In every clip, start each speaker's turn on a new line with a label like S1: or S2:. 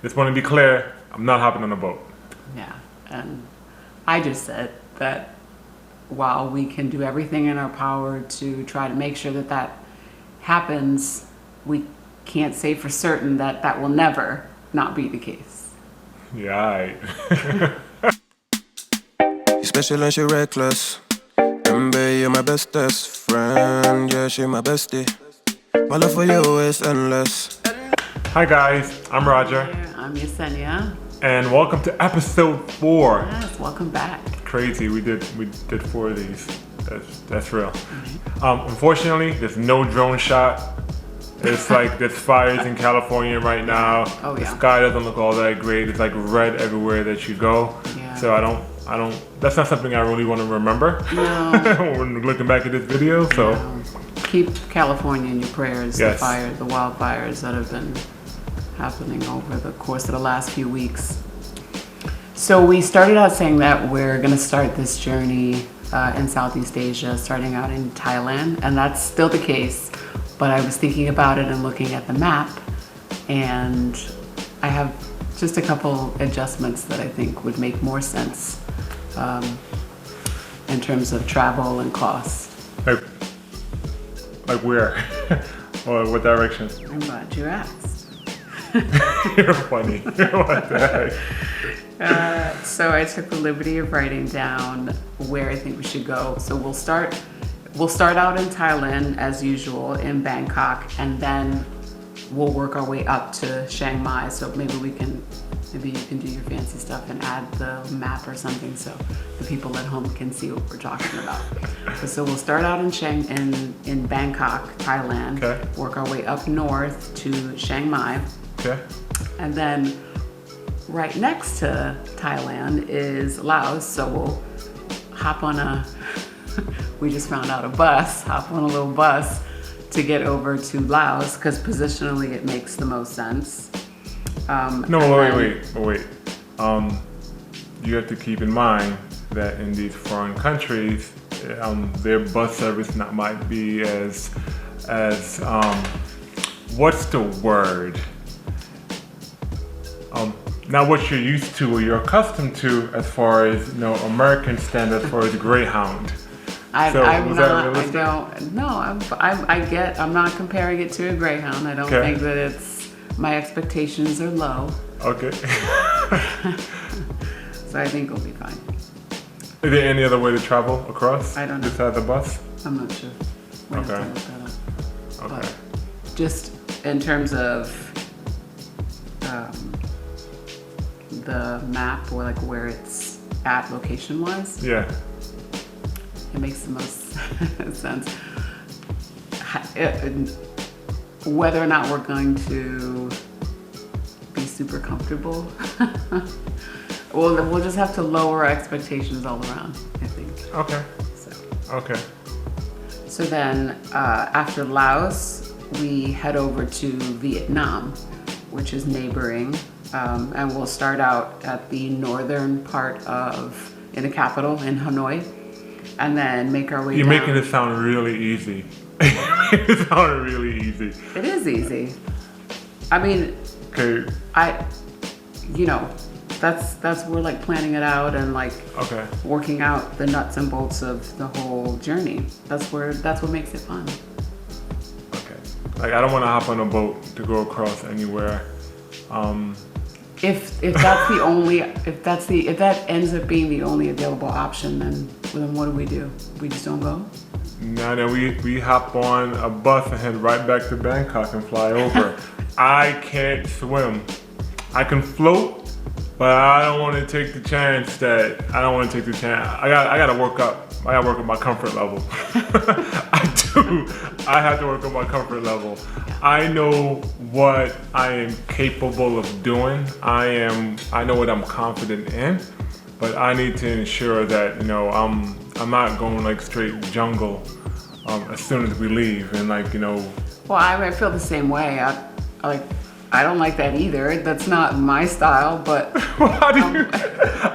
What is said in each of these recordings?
S1: just want to be clear, I'm not hopping on a boat.
S2: Yeah, and I just said that while we can do everything in our power to try to make sure that that happens, we can't say for certain that that will never not be the case.
S1: Yeah, all right.
S3: You're special and she reckless. Remember, you're my bestest friend. Yeah, she my bestie. My love for you is endless.
S1: Hi guys, I'm Roger.
S2: I'm Yecenia.
S1: And welcome to episode 4.
S2: Yes, welcome back.
S1: Crazy, we did 4 of these. That's real. Unfortunately, there's no drone shot. It's like there's fires in California right now.
S2: Oh, yeah.
S1: The sky doesn't look all that great. It's like red everywhere that you go.
S2: Yeah.
S1: So I don't. That's not something I really want to remember.
S2: No.
S1: when looking back at this video. So
S2: keep California in your prayers.
S1: Yes.
S2: The wildfires that have been happening over the course of the last few weeks. So we started out saying that we're going to start this journey in Southeast Asia, starting out in Thailand, and that's still the case. But I was thinking about it and looking at the map, and I have just a couple adjustments that I think would make more sense in terms of travel and cost.
S1: like where? Or what direction?
S2: I'm glad you asked.
S1: You're funny. What the heck?
S2: So I took the liberty of writing down where I think we should go. So we'll start out in Thailand as usual, in Bangkok, and then we'll work our way up to Chiang Mai. So maybe you can do your fancy stuff and add the map or something so the people at home can see what we're talking about. So we'll start out in Bangkok, Thailand.
S1: Okay.
S2: Work our way up north to Chiang Mai.
S1: Okay.
S2: And then right next to Thailand is Laos. So we'll hop on we just found out hop on a little bus to get over to Laos because positionally it makes the most sense.
S1: Wait. You have to keep in mind that in these foreign countries, their bus service might be as what's the word? Not what you're used to or you're accustomed to as far as American standard as far as Greyhound.
S2: I'm not comparing it to a Greyhound. I don't think that my expectations are low.
S1: Okay.
S2: So I think we'll be fine.
S1: Is there any other way to travel across?
S2: I don't know.
S1: Besides the bus?
S2: I'm not sure. We have to look that up.
S1: Okay.
S2: But just in terms of the map or like where it's at location wise.
S1: Yeah.
S2: It makes the most sense. Whether or not we're going to be super comfortable, we'll just have to lower our expectations all around, I think.
S1: Okay. Okay.
S2: So then after Laos, we head over to Vietnam, which is neighboring, and we'll start out at the northern part in the capital, in Hanoi. And then make our way down.
S1: You're making it sound really easy. It sounded really easy.
S2: It is easy. I mean,
S1: okay.
S2: That's we're like planning it out and like working out the nuts and bolts of the whole journey. That's what makes it fun.
S1: Okay. Like I don't want to hop on a boat to go across anywhere.
S2: If that's the only if that ends up being the only available option, then what do? We just don't go?
S1: No, we hop on a bus and head right back to Bangkok and fly over. I can't swim. I can float, but I don't want to take the chance. I gotta work up. I gotta work on my comfort level. I do. I have to work on my comfort level. I know what I am capable of doing. I know what I'm confident in, but I need to ensure that I'm not going like straight jungle as soon as we leave and
S2: Well, I feel the same way. I don't like that either. That's not my style, but
S1: how do you?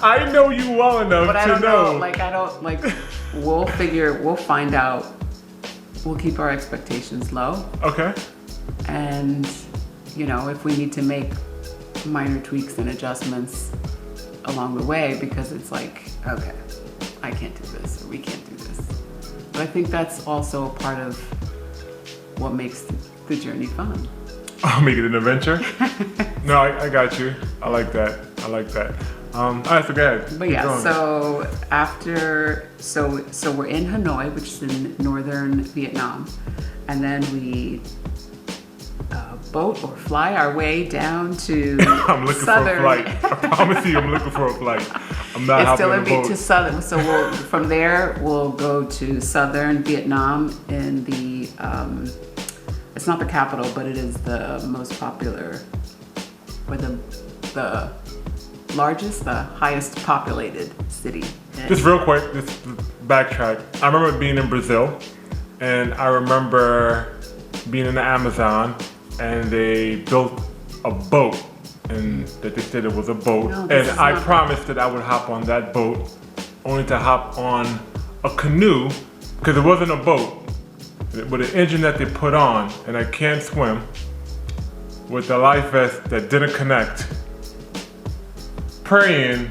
S1: I know you well enough
S2: but I
S1: to
S2: don't know. We'll find out. We'll keep our expectations low.
S1: Okay.
S2: And if we need to make minor tweaks and adjustments along the way, because it's like, okay, I can't do this, or we can't do this. But I think that's also a part of what makes the journey fun.
S1: I'll make it an adventure. No, I got you. I like that. I like that. All right, so go ahead.
S2: But
S1: Keep
S2: yeah,
S1: going.
S2: so after, so we're in Hanoi, which is in northern Vietnam, and then we boat or fly our way down to
S1: I'm looking
S2: southern.
S1: for a flight. I promise you, I'm looking for a flight. I'm not
S2: It's
S1: hopping
S2: still
S1: on
S2: a
S1: a
S2: bit
S1: boat.
S2: to southern. So from there we'll go to southern Vietnam in the. It's not the capital, but it is the most popular, or the largest, the highest populated city.
S1: Just real quick, just backtrack. I remember being in Brazil, and I remember being in the Amazon, and they built a boat, and that they said it was a boat.
S2: No,
S1: And
S2: this is
S1: I
S2: not-
S1: promised that I would hop on that boat, only to hop on a canoe, because it wasn't a boat, with an engine that they put on, and I can't swim, with a life vest that didn't connect, praying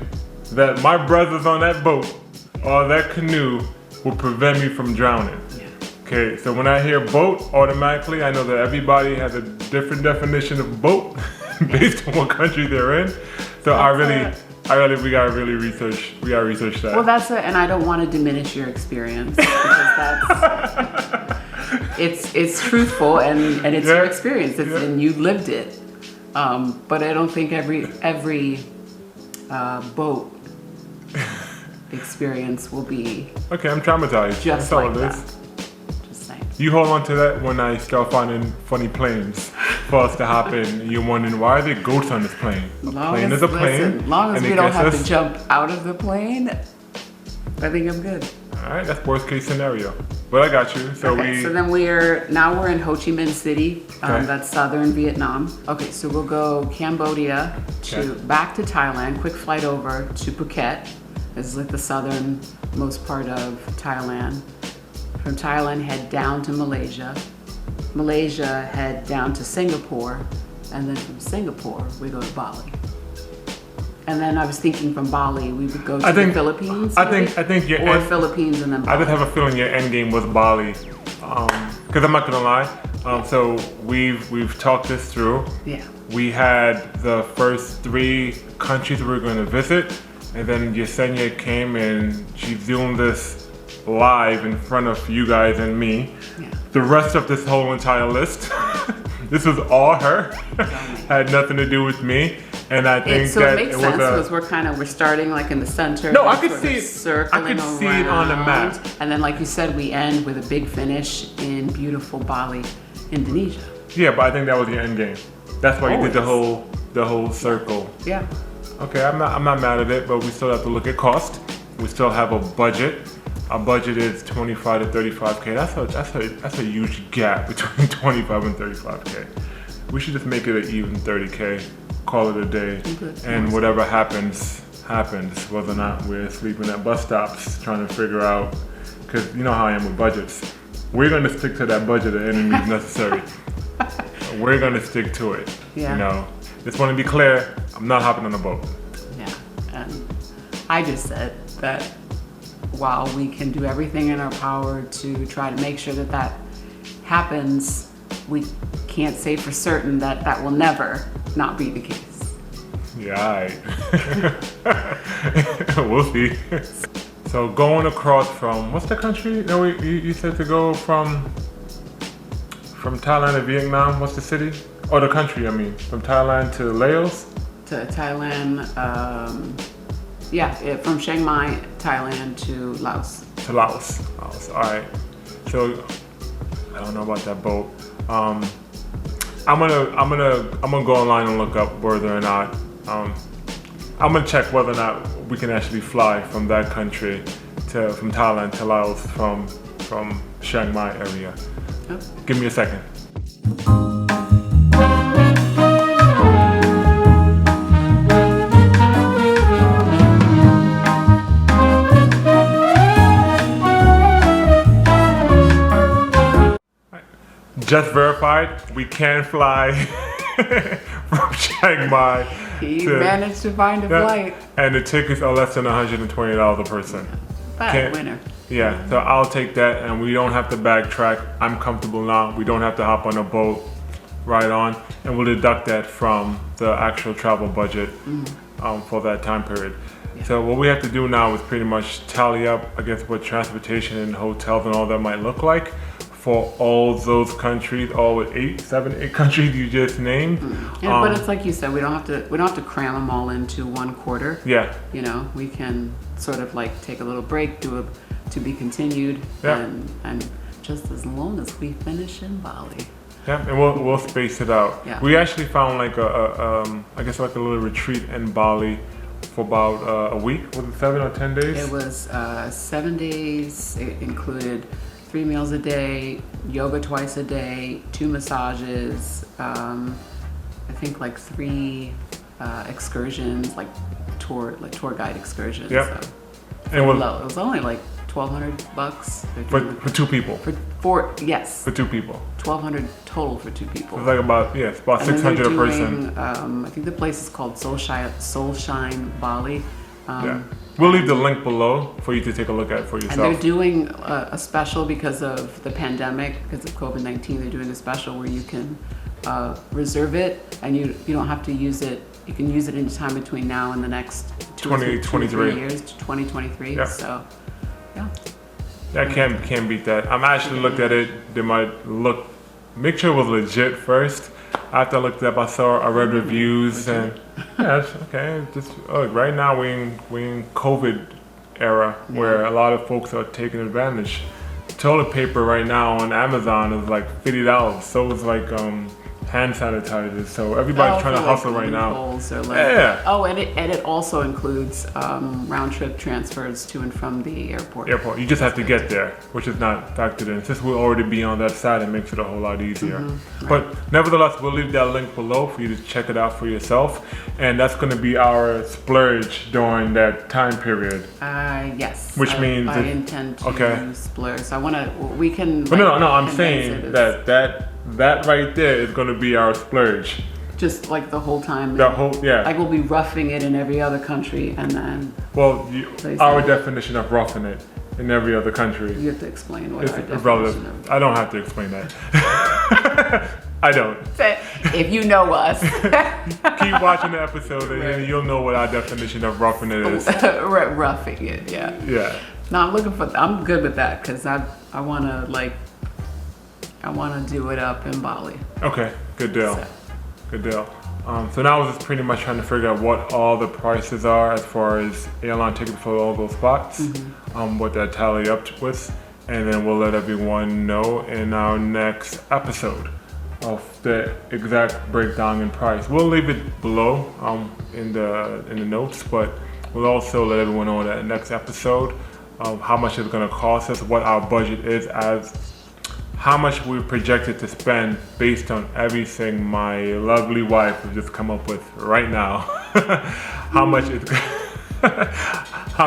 S1: that my brothers on that boat or that canoe will prevent me from drowning.
S2: Yeah.
S1: Okay, so when I hear boat, automatically I know that everybody has a different definition of boat based on what country they're in. So we gotta research that.
S2: Well, that's it, and I don't want to diminish your experience, because that's it's truthful, and it's your
S1: Yeah.
S2: experience, and you lived it. But I don't think every boat experience will be
S1: Okay, I'm traumatized.
S2: just
S1: That's all
S2: like
S1: it
S2: that.
S1: is.
S2: Just saying.
S1: You hold on to that when I start finding funny planes for us to hop in. And you're wondering, why are there goats on this plane? A plane is a plane.
S2: Listen, long as
S1: and
S2: we
S1: it
S2: don't
S1: gets
S2: have
S1: us-
S2: to jump out of the plane, I think I'm good.
S1: All right, that's worst case scenario. But I got you. So
S2: Okay, so then we're in Ho Chi Minh City.
S1: Okay.
S2: That's southern Vietnam. Okay, so we'll go Cambodia back to Thailand. Quick flight over to Phuket. This is like the southernmost part of Thailand. From Thailand, head down to Malaysia. Malaysia, head down to Singapore, and then from Singapore we go to Bali. And then I was thinking from Bali we would go to the Philippines.
S1: I think your
S2: or
S1: end,
S2: Philippines and then
S1: I
S2: Bali.
S1: just have a feeling your end game was Bali, because I'm not gonna lie. So we've talked this through.
S2: Yeah.
S1: We had the first 3 countries we were going to visit, and then Yecenia came and she zoomed this live in front of you guys and me.
S2: Yeah.
S1: The rest of this whole entire list, this was all her. Had nothing to do with me. And I think
S2: So
S1: that
S2: it makes
S1: it
S2: sense
S1: was
S2: because we're starting like in the center.
S1: No,
S2: then
S1: I could
S2: sort
S1: see
S2: of
S1: it.
S2: circling
S1: I could see it on the map.
S2: around. And then, like you said, we end with a big finish in beautiful Bali, Indonesia.
S1: Yeah, but I think that was your end game. That's why you did
S2: Always.
S1: the whole circle.
S2: Yeah.
S1: Okay, I'm not mad at it, but we still have to look at cost. We still have a budget. Our budget is 25 to 35K. That's a huge gap between 25 and 35K. We should just make it an even 30K. Call it a day,
S2: Good.
S1: and whatever happens, whether or not we're sleeping at bus stops trying to figure out, because you know how I am with budgets. We're gonna stick to that budget at any means necessary. We're gonna stick to it.
S2: Yeah.
S1: You know, just want to be clear. I'm not hopping on a boat.
S2: Yeah. And I just said that while we can do everything in our power to try to make sure that that happens, we can't say for certain that that will never not be the case.
S1: Yeah, alright. We'll see. So going across from, what's the country? No, you said to go from Thailand to Vietnam. What's the city? Or the country, I mean. From Thailand to Laos?
S2: To Thailand, from Chiang Mai, Thailand to Laos.
S1: To Laos. Alright. So, I don't know about that boat. I'm gonna go online and look up whether or not I'm gonna check whether or not we can actually fly from that country from Thailand to Laos from Chiang Mai area.
S2: Oh.
S1: Give me a second. Just verified, we can fly from Chiang Mai.
S2: He managed to find a flight.
S1: And the tickets are less than $120 a person.
S2: But winner.
S1: Yeah, so I'll take that, and we don't have to backtrack. I'm comfortable now. We don't have to hop on a boat right on, and we'll deduct that from the actual travel budget for that time period. Yeah. So what we have to do now is pretty much tally up against what transportation and hotels and all that might look like for all those countries, all 8 countries you just named.
S2: Yeah, but it's like you said, we don't have to cram them all into one quarter.
S1: Yeah.
S2: You know, we can sort of like take a little break, do a to be continued, and just as long as we finish in Bali.
S1: Yeah, and we'll space it out.
S2: Yeah.
S1: We actually found like I guess like a little retreat in Bali for about a week. Was it 7 or 10 days?
S2: It was 7 days. It included 3 meals a day, yoga twice a day, 2 massages, I think like 3 excursions, like tour guide excursions.
S1: Yep.
S2: So
S1: and
S2: it was only like $1,200
S1: for 2 people.
S2: For 2 people. 1,200 total for 2 people.
S1: It's like about it's about
S2: And
S1: $600
S2: then
S1: a person.
S2: I think the place is called Soulshine Bali.
S1: We'll leave the link below for you to take a look at for yourself.
S2: And they're doing a special because of the pandemic, because of COVID-19. They're doing a special where you can reserve it, and you don't have to use it. You can use it any time between now and the next 2 or 3 years to 2023.
S1: Yeah.
S2: So, yeah.
S1: I can't beat that. I'm actually looked at it. They might make sure it was legit first. After I looked up, I read reviews, and it's okay. Just right now we're in COVID era where a lot of folks are taking advantage. Toilet paper right now on Amazon is like $50. So is like hand sanitizers. So everybody's trying to hustle right now.
S2: Oh, and it also includes round trip transfers to and from the airport.
S1: You just have to get there, which is not factored in. Since we'll already be on that side, it makes it a whole lot easier.
S2: Right.
S1: But nevertheless, we'll leave that link below for you to check it out for yourself. And that's going to be our splurge during that time period.
S2: Yes.
S1: Which means
S2: I intend to splurge. So we can.
S1: But no, I'm saying that right there is going to be our splurge.
S2: Just like the whole time.
S1: Like
S2: we'll be roughing it in every other country, and then.
S1: Well, our definition of roughing it in every other country.
S2: You have to explain what
S1: it's
S2: our definition
S1: irrelevant.
S2: of.
S1: I don't have to explain that. I don't.
S2: If you know us.
S1: Keep watching the episode, and you'll know what our definition of roughing it is.
S2: Roughing it, yeah.
S1: Yeah.
S2: No, I'm good with that because I want to do it up in Bali.
S1: Okay, good deal. Good deal. So now we're just pretty much trying to figure out what all the prices are as far as airline tickets for all those spots, what that tally up with, and then we'll let everyone know in our next episode of the exact breakdown in price. We'll leave it below in the notes, but we'll also let everyone know in that next episode of how much it's going to cost us, what our budget is, as how much we projected to spend based on everything my lovely wife has just come up with right now. How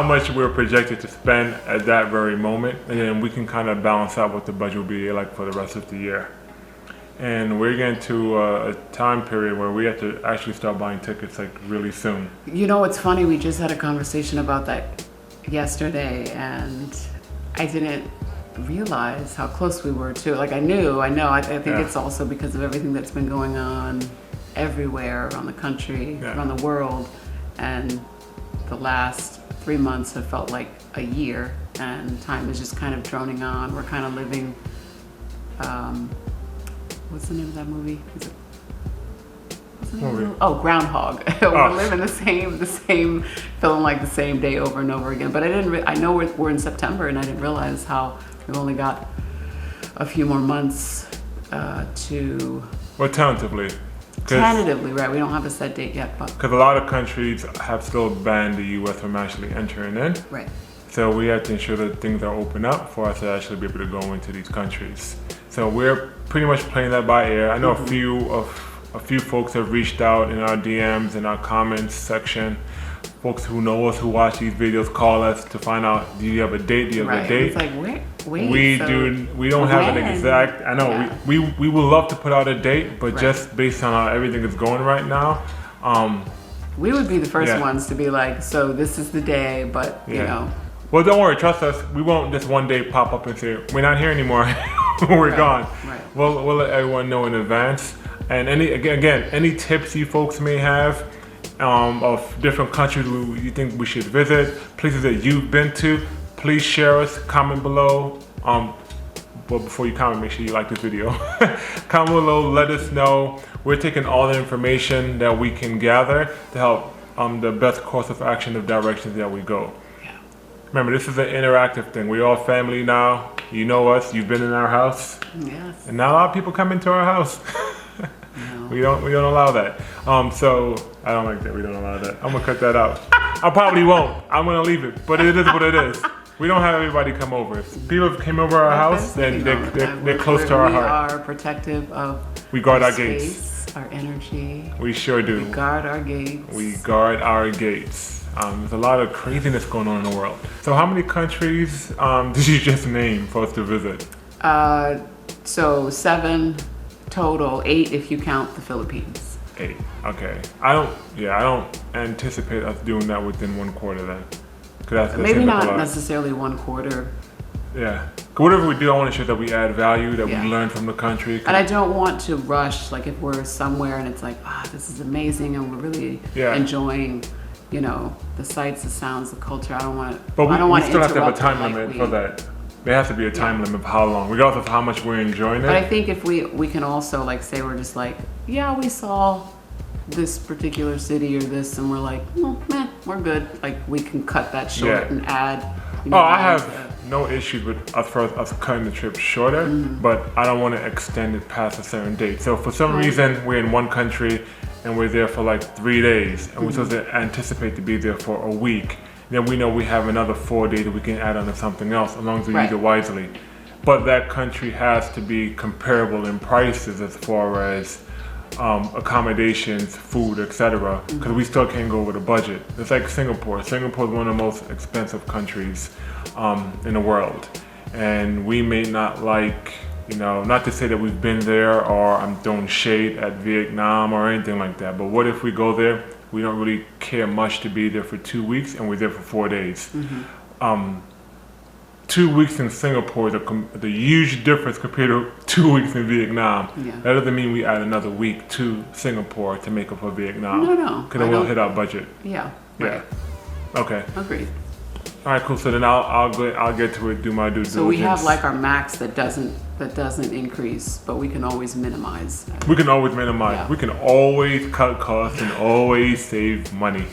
S1: much we're projected to spend at that very moment, and then we can kind of balance out what the budget will be like for the rest of the year. And we're getting to a time period where we have to actually start buying tickets like really soon.
S2: You know, it's funny, we just had a conversation about that yesterday, and I didn't realize how close we were to it. Like I know. I think it's also because of everything that's been going on everywhere around the country, around the world, and the last 3 months have felt like a year, and time is just kind of droning on. We're kind of living, what's the name of that movie? Groundhog. We're living the same, feeling like the same day over and over again. But I know we're in September, and I didn't realize how we've only got a few more months to.
S1: Well, tentatively.
S2: Tentatively, right? We don't have a set date yet, but.
S1: Because a lot of countries have still banned the U.S. from actually entering in.
S2: Right.
S1: So we have to ensure that things are open up for us to actually be able to go into these countries. So we're pretty much playing that by ear. I know a few of A few folks have reached out in our DMs, in our comments section. Folks who know us, who watch these videos, call us to find out, do you have a date? Do you have a date?
S2: It's like, wait.
S1: We don't have an exact, I know,
S2: Yeah.
S1: we would love to put out a date, but just based on how everything is going right now,
S2: we would be the first
S1: Yeah.
S2: ones to be like, so this is the day, but you know.
S1: Well, don't worry, trust us. We won't just one day pop up and say, we're not here anymore. We're gone.
S2: Right.
S1: We'll let everyone know in advance. And any tips you folks may have of different countries you think we should visit, places that you've been to, please share us, comment below. But before you comment, make sure you like this video. Comment below, let us know. We're taking all the information that we can gather to help the best course of action of directions that we go. Remember, this is an interactive thing. We're all family now. You know us. You've been in our house.
S2: Yes.
S1: And not a lot of people come into our house.
S2: No.
S1: We don't allow that. So I don't like that. We don't allow that. I'm gonna cut that out. I probably won't. I'm gonna leave it. But it is what it is. We don't have everybody come over. If people came over our house, then they're close to our heart.
S2: We are protective of
S1: We guard our
S2: space,
S1: gates.
S2: our energy.
S1: We sure do.
S2: We guard our gates.
S1: We guard our gates. There's a lot of craziness going on in the world. So how many countries did you just name for us to visit?
S2: So 7 total, 8 if you count the Philippines.
S1: 8. Okay. I don't anticipate us doing that within 1 quarter then. 'Cause that
S2: Maybe
S1: seems like a
S2: not
S1: lot.
S2: necessarily 1 quarter.
S1: Yeah. 'Cause whatever we do, I want to ensure that we add value, that
S2: Yeah.
S1: we learn from the country.
S2: And I don't want to rush, like if we're somewhere and it's like, this is amazing and we're really enjoying, you know, the sights, the sounds, the culture. I don't want to.
S1: But we still have to have a
S2: interrupt
S1: time
S2: it like
S1: limit
S2: we-
S1: for that. There has to be a time limit of how long, regardless of how much we're enjoying
S2: But I
S1: it.
S2: think if we can also like say we're just like, yeah, we saw this particular city or this, and we're like, we're good. Like we can cut that short
S1: Yeah.
S2: and add.
S1: I have no issues with us cutting the trip shorter, but I don't want to extend it past a certain date. So for some reason, we're in one country and we're there for like 3 days, and we're supposed to anticipate to be there for a week. Then we know we have another 4 days that we can add on to something else, as long as we use it wisely. But that country has to be comparable in prices as far as accommodations, food, etc. Because we still can't go over the budget. It's like Singapore. Singapore is one of the most expensive countries in the world, and we may not like, not to say that we've been there or I'm throwing shade at Vietnam or anything like that. But what if we go there? We don't really care much to be there for 2 weeks, and we're there for 4 days. 2 weeks in Singapore is the huge difference compared to 2 weeks in Vietnam.
S2: Yeah.
S1: That doesn't mean we add another week to Singapore to make up for Vietnam.
S2: No.
S1: Because it will hit our budget.
S2: Yeah.
S1: Yeah. Okay.
S2: Agreed.
S1: All right, cool. So then I'll get to it, do my due diligence.
S2: So we have like our max that doesn't increase, but we can always minimize.
S1: We can always minimize.
S2: Yeah.
S1: We can always cut costs and always save money.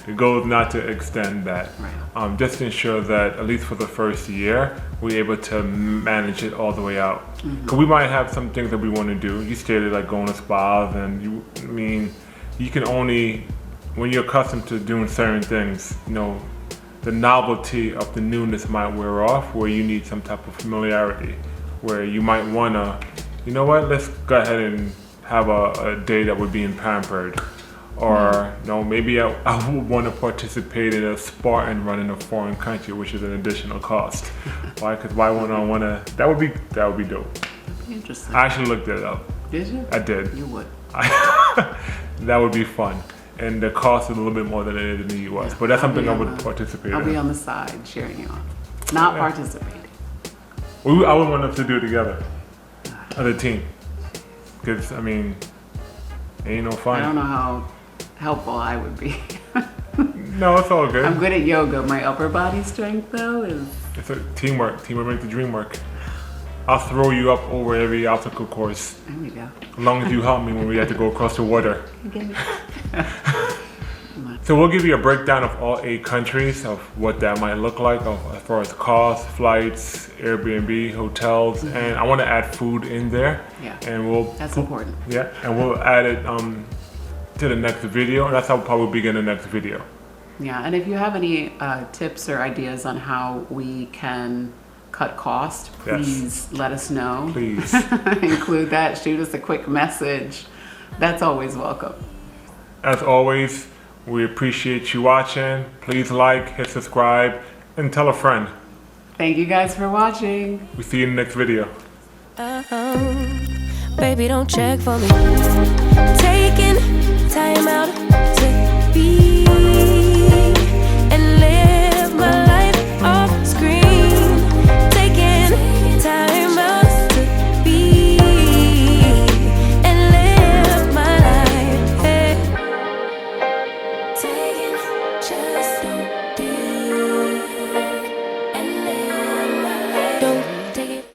S1: The goal is not to extend that.
S2: Right.
S1: Just to ensure that at least for the first year, we're able to manage it all the way out. Because we might have some things that we want to do. You stated like going to spas, and you can only, when you're accustomed to doing certain things, the novelty of the newness might wear off, where you need some type of familiarity, where you might wanna, let's go ahead and have a day that we're being pampered. Or maybe I would want to participate in a Spartan run in a foreign country, which is an additional cost. Why? Because why would I want to? That would be dope.
S2: Interesting.
S1: I actually looked it up.
S2: Did you?
S1: I did.
S2: You would.
S1: That would be fun. And the cost is a little bit more than it is in the US. But that's something I would participate in.
S2: I'll be on the side cheering you on. Not participating.
S1: I would want us to do it together as a team. Because, ain't no fun.
S2: I don't know how helpful I would be.
S1: No, it's all good.
S2: I'm good at yoga. My upper body strength, though, is...
S1: It's a teamwork. Teamwork makes the dream work. I'll throw you up over every obstacle course.
S2: There we go.
S1: As long as you help me when we have to go across the water. So we'll give you a breakdown of all 8 countries, of what that might look like, as far as costs, flights, Airbnb, hotels, and I want to add food in there.
S2: Yeah.
S1: And
S2: That's important.
S1: Yeah, and we'll add it to the next video. That's how we'll probably begin the next video.
S2: Yeah, and if you have any tips or ideas on how we can cut cost, please let us know.
S1: Please.
S2: Include that. Shoot us a quick message. That's always welcome.
S1: As always, we appreciate you watching. Please like, hit subscribe, and tell a friend.
S2: Thank you guys for watching.
S1: We see you in the next video.
S4: Baby, don't check for me. Taking time out to be and live my life off screen. Taking time out to be and live my life. Hey. Taking just a